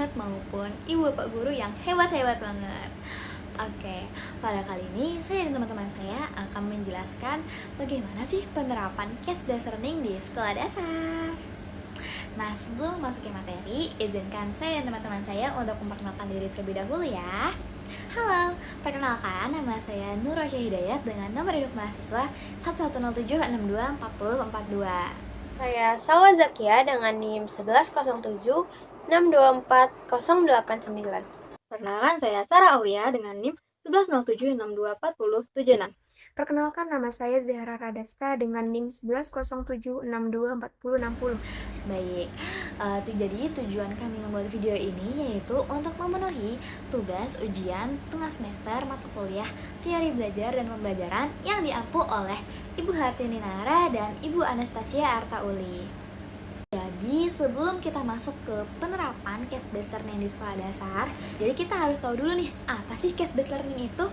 banget maupun ibu bapak guru yang hebat-hebat banget. Oke, pada kali ini saya dan teman-teman saya akan menjelaskan bagaimana sih penerapan case based learning di sekolah dasar. Nah, sebelum masuk ke materi, izinkan saya dan teman-teman saya untuk memperkenalkan diri terlebih dahulu ya. Halo, perkenalkan nama saya Nur Rosya Hidayat dengan nomor induk mahasiswa 11076244042. Saya Salwa Zakia dengan NIM 1107624089. Perkenalkan saya Sarah Aulia dengan NIM 1107624076. Perkenalkan nama saya Zahra Radasta dengan NIM 1107624060. Baik, jadi tujuan kami membuat video ini yaitu untuk memenuhi tugas ujian tengah semester mata kuliah teori belajar dan pembelajaran yang diampu oleh Ibu Hartini Nara dan Ibu Anastasia Artauli. Jadi sebelum kita masuk ke penerapan case based learning di sekolah dasar, jadi kita harus tahu dulu nih, apa sih case based learning itu?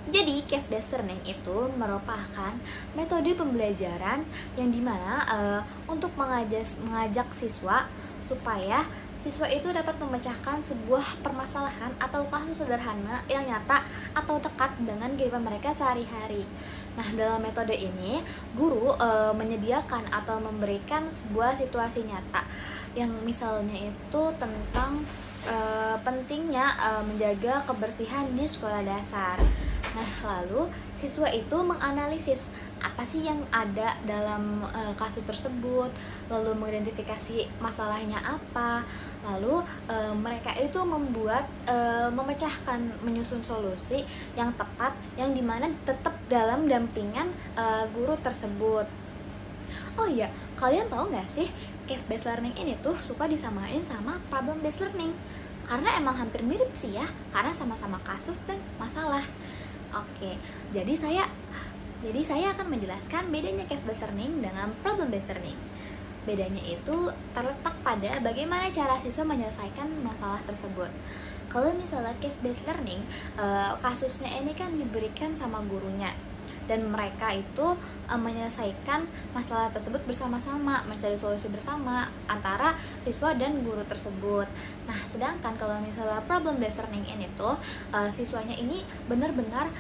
Jadi case based learning itu merupakan metode pembelajaran yang dimana untuk mengajak siswa supaya siswa itu dapat memecahkan sebuah permasalahan atau kasus sederhana yang nyata atau dekat dengan kehidupan mereka sehari-hari. Nah, dalam metode ini guru menyediakan atau memberikan sebuah situasi nyata yang misalnya itu tentang pentingnya menjaga kebersihan di sekolah dasar. Nah, lalu siswa itu menganalisis apa sih yang ada dalam kasus tersebut, lalu mengidentifikasi masalahnya apa, lalu mereka itu memecahkan, menyusun solusi yang tepat, yang dimana tetap dalam dampingan guru tersebut. Oh iya, kalian tahu nggak sih, case based learning ini tuh suka disamain sama problem based learning, karena emang hampir mirip sih ya, karena sama-sama kasus dan masalah. Oke, jadi saya akan menjelaskan bedanya case based learning dengan problem based learning. Bedanya itu terletak pada bagaimana cara siswa menyelesaikan masalah tersebut. Kalau misalnya case based learning, kasusnya ini kan diberikan sama gurunya, dan mereka itu menyelesaikan masalah tersebut bersama-sama, mencari solusi bersama antara siswa dan guru tersebut. Nah, sedangkan kalau misalnya problem based learning ini tuh siswanya ini benar-benar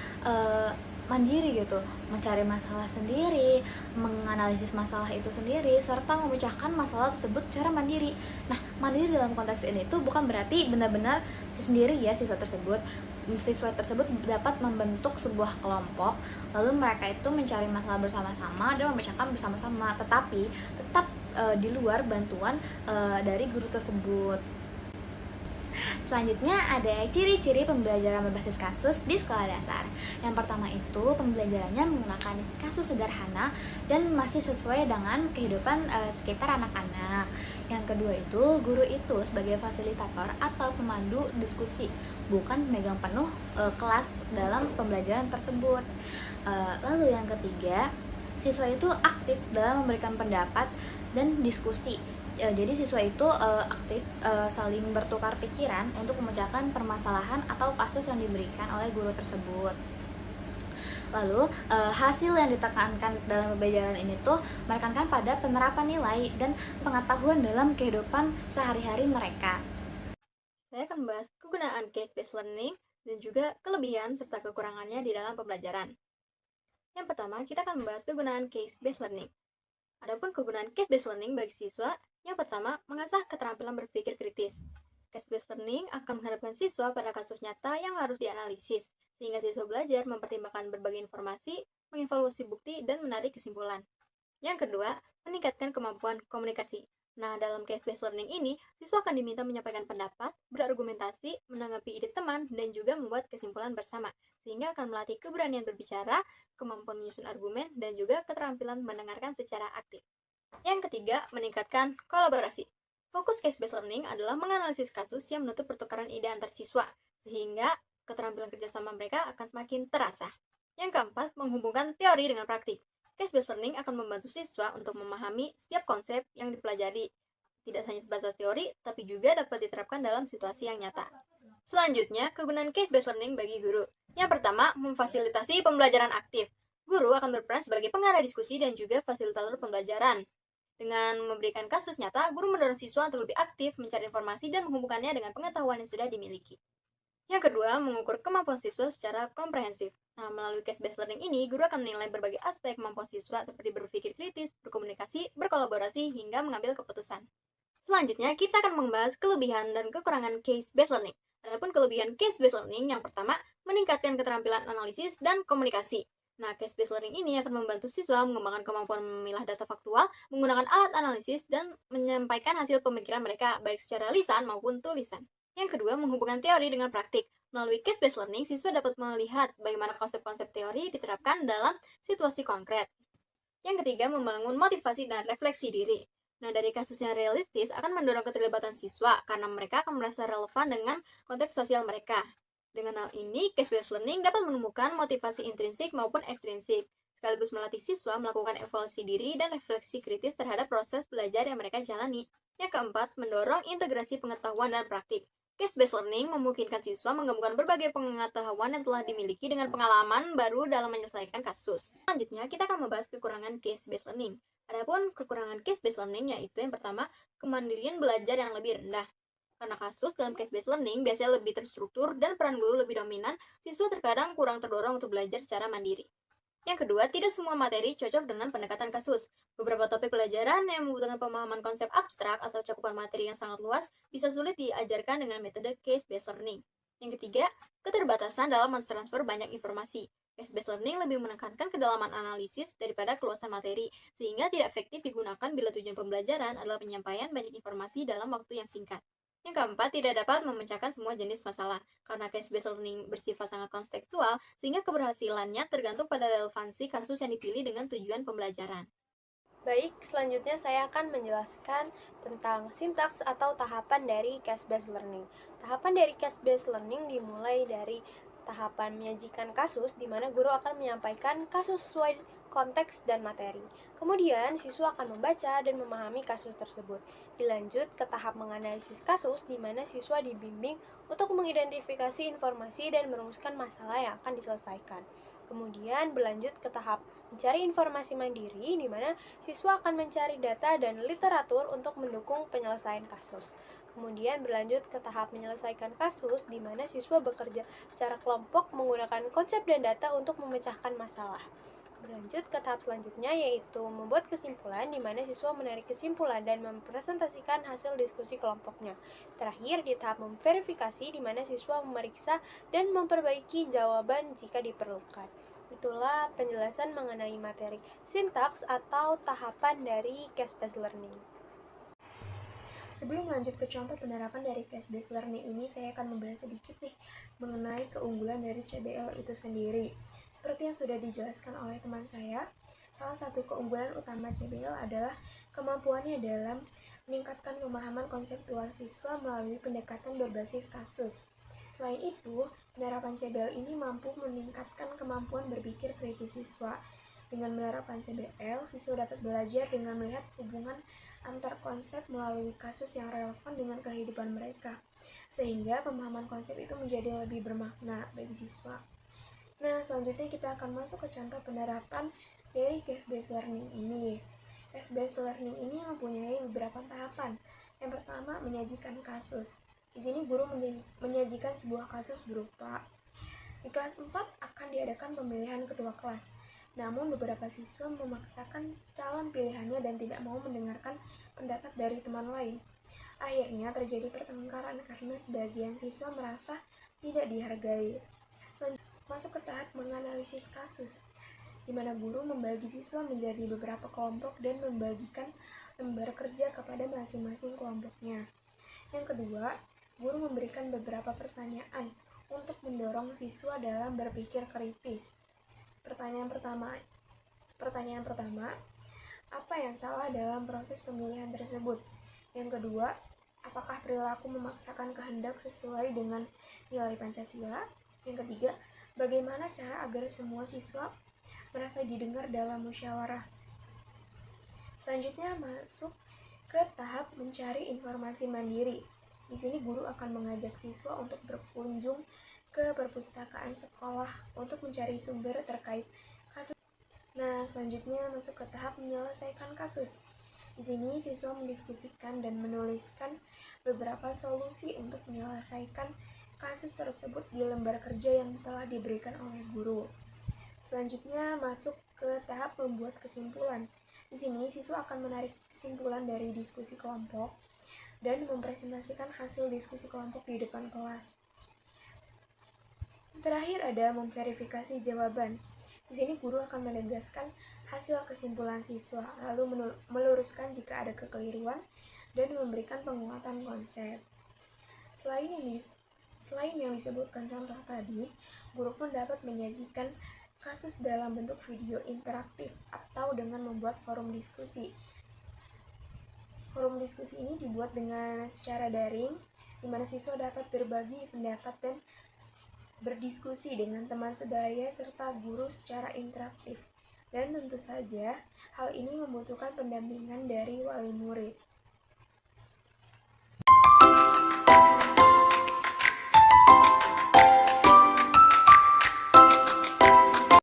mandiri gitu, mencari masalah sendiri, menganalisis masalah itu sendiri, serta memecahkan masalah tersebut secara mandiri. Nah, mandiri dalam konteks ini tuh bukan berarti benar-benar sendiri ya siswa tersebut dapat membentuk sebuah kelompok, lalu mereka itu mencari masalah bersama-sama dan memecahkan bersama-sama, tetapi tetap di luar bantuan dari guru tersebut. Selanjutnya ada ciri-ciri pembelajaran berbasis kasus di sekolah dasar. Yang pertama itu pembelajarannya menggunakan kasus sederhana dan masih sesuai dengan kehidupan sekitar anak-anak. Yang kedua itu guru itu sebagai fasilitator atau pemandu diskusi, bukan pemegang penuh kelas dalam pembelajaran tersebut. Lalu yang ketiga, siswa itu aktif dalam memberikan pendapat dan diskusi. Jadi siswa itu aktif saling bertukar pikiran untuk memecahkan permasalahan atau kasus yang diberikan oleh guru tersebut. Lalu hasil yang ditekankan dalam pembelajaran ini tuh menekankan pada penerapan nilai dan pengetahuan dalam kehidupan sehari-hari mereka. Saya akan membahas kegunaan case based learning dan juga kelebihan serta kekurangannya di dalam pembelajaran. Yang pertama, kita akan membahas kegunaan case based learning. Adapun kegunaan case based learning bagi siswa, yang pertama, mengasah keterampilan berpikir kritis. Case based learning akan menghadapkan siswa pada kasus nyata yang harus dianalisis, sehingga siswa belajar mempertimbangkan berbagai informasi, mengevaluasi bukti, dan menarik kesimpulan. Yang kedua, meningkatkan kemampuan komunikasi. Nah, dalam case based learning ini, siswa akan diminta menyampaikan pendapat, berargumentasi, menanggapi ide teman, dan juga membuat kesimpulan bersama, sehingga akan melatih keberanian berbicara, kemampuan menyusun argumen, dan juga keterampilan mendengarkan secara aktif. Yang ketiga, meningkatkan kolaborasi. Fokus case based learning adalah menganalisis kasus yang menutup pertukaran ide antar siswa, sehingga keterampilan kerjasama mereka akan semakin terasa. Yang keempat, menghubungkan teori dengan praktik. Case based learning akan membantu siswa untuk memahami setiap konsep yang dipelajari, tidak hanya sebatas teori, tapi juga dapat diterapkan dalam situasi yang nyata. Selanjutnya, kegunaan case based learning bagi guru. Yang pertama, memfasilitasi pembelajaran aktif. Guru akan berperan sebagai pengarah diskusi dan juga fasilitator pembelajaran. Dengan memberikan kasus nyata, guru mendorong siswa untuk lebih aktif mencari informasi dan menghubungkannya dengan pengetahuan yang sudah dimiliki. Yang kedua, mengukur kemampuan siswa secara komprehensif. Nah, melalui case-based learning ini, guru akan menilai berbagai aspek kemampuan siswa seperti berpikir kritis, berkomunikasi, berkolaborasi, hingga mengambil keputusan. Selanjutnya, kita akan membahas kelebihan dan kekurangan case-based learning. Adapun kelebihan case-based learning, yang pertama, meningkatkan keterampilan analisis dan komunikasi. Nah, case-based learning ini akan membantu siswa mengembangkan kemampuan memilah data faktual, menggunakan alat analisis, dan menyampaikan hasil pemikiran mereka baik secara lisan maupun tulisan. Yang kedua, menghubungkan teori dengan praktik. Melalui case-based learning, siswa dapat melihat bagaimana konsep-konsep teori diterapkan dalam situasi konkret. Yang ketiga, membangun motivasi dan refleksi diri. Nah, dari kasus yang realistis akan mendorong keterlibatan siswa karena mereka akan merasa relevan dengan konteks sosial mereka. Dengan hal ini, case-based learning dapat menemukan motivasi intrinsik maupun ekstrinsik, sekaligus melatih siswa melakukan evaluasi diri dan refleksi kritis terhadap proses belajar yang mereka jalani. Yang keempat, mendorong integrasi pengetahuan dan praktik. Case-based learning memungkinkan siswa menggabungkan berbagai pengetahuan yang telah dimiliki dengan pengalaman baru dalam menyelesaikan kasus. Selanjutnya, kita akan membahas kekurangan case-based learning. Adapun kekurangan case-based learning yaitu yang pertama, kemandirian belajar yang lebih rendah. Karena kasus dalam case-based learning biasanya lebih terstruktur dan peran guru lebih dominan, siswa terkadang kurang terdorong untuk belajar secara mandiri. Yang kedua, tidak semua materi cocok dengan pendekatan kasus. Beberapa topik pelajaran yang membutuhkan pemahaman konsep abstrak atau cakupan materi yang sangat luas bisa sulit diajarkan dengan metode case-based learning. Yang ketiga, keterbatasan dalam mentransfer banyak informasi. Case-based learning lebih menekankan kedalaman analisis daripada keluasan materi, sehingga tidak efektif digunakan bila tujuan pembelajaran adalah penyampaian banyak informasi dalam waktu yang singkat. Yang keempat, tidak dapat memecahkan semua jenis masalah, karena case-based learning bersifat sangat kontekstual, sehingga keberhasilannya tergantung pada relevansi kasus yang dipilih dengan tujuan pembelajaran. Baik, selanjutnya saya akan menjelaskan tentang sintaks atau tahapan dari case-based learning. Tahapan dari case-based learning dimulai dari tahapan menyajikan kasus, di mana guru akan menyampaikan kasus sesuai konteks dan materi. Kemudian, siswa akan membaca dan memahami kasus tersebut. Dilanjut ke tahap menganalisis kasus, di mana siswa dibimbing untuk mengidentifikasi informasi dan merumuskan masalah yang akan diselesaikan. Kemudian berlanjut ke tahap mencari informasi mandiri, di mana siswa akan mencari data dan literatur untuk mendukung penyelesaian kasus. Kemudian berlanjut ke tahap menyelesaikan kasus, di mana siswa bekerja secara kelompok menggunakan konsep dan data untuk memecahkan masalah. Berlanjut ke tahap selanjutnya, yaitu membuat kesimpulan, di mana siswa menarik kesimpulan dan mempresentasikan hasil diskusi kelompoknya. Terakhir, di tahap memverifikasi, di mana siswa memeriksa dan memperbaiki jawaban jika diperlukan. Itulah penjelasan mengenai materi sintaks atau tahapan dari case-based learning. Sebelum lanjut ke contoh penerapan dari case-based learning ini, saya akan membahas sedikit nih mengenai keunggulan dari CBL itu sendiri. Seperti yang sudah dijelaskan oleh teman saya, salah satu keunggulan utama CBL adalah kemampuannya dalam meningkatkan pemahaman konseptual siswa melalui pendekatan berbasis kasus. Selain itu, penerapan CBL ini mampu meningkatkan kemampuan berpikir kritis siswa. Dengan menerapkan CBL, siswa dapat belajar dengan melihat hubungan antar konsep melalui kasus yang relevan dengan kehidupan mereka, sehingga pemahaman konsep itu menjadi lebih bermakna bagi siswa. Nah, selanjutnya kita akan masuk ke contoh penerapan dari case-based learning ini. Case-based learning ini mempunyai beberapa tahapan. Yang pertama, menyajikan kasus. Di sini guru menyajikan sebuah kasus berupa di kelas 4 akan diadakan pemilihan ketua kelas. Namun beberapa siswa memaksakan calon pilihannya dan tidak mau mendengarkan pendapat dari teman lain. Akhirnya terjadi pertengkaran karena sebagian siswa merasa tidak dihargai. Selanjutnya masuk ke tahap menganalisis kasus, di mana guru membagi siswa menjadi beberapa kelompok dan membagikan lembar kerja kepada masing-masing kelompoknya. Yang kedua, guru memberikan beberapa pertanyaan untuk mendorong siswa dalam berpikir kritis. Pertanyaan pertama, apa yang salah dalam proses pemilihan tersebut? Yang kedua, apakah perilaku memaksakan kehendak sesuai dengan nilai Pancasila? Yang ketiga, bagaimana cara agar semua siswa merasa didengar dalam musyawarah? Selanjutnya masuk ke tahap mencari informasi mandiri. Di sini guru akan mengajak siswa untuk berkunjung ke perpustakaan sekolah untuk mencari sumber terkait kasus. Nah, selanjutnya masuk ke tahap menyelesaikan kasus. Di sini siswa mendiskusikan dan menuliskan beberapa solusi untuk menyelesaikan kasus tersebut di lembar kerja yang telah diberikan oleh guru. Selanjutnya masuk ke tahap membuat kesimpulan. Di sini siswa akan menarik kesimpulan dari diskusi kelompok dan mempresentasikan hasil diskusi kelompok di depan kelas. Terakhir ada memverifikasi jawaban. Di sini guru akan menegaskan hasil kesimpulan siswa, lalu meluruskan jika ada kekeliruan dan memberikan penguatan konsep. Selain yang disebutkan contoh tadi, guru pun dapat menyajikan kasus dalam bentuk video interaktif atau dengan membuat forum diskusi. Forum diskusi ini dibuat dengan secara daring, di mana siswa dapat berbagi pendapat dan berdiskusi dengan teman sebaya serta guru secara interaktif. Dan tentu saja, hal ini membutuhkan pendampingan dari wali murid.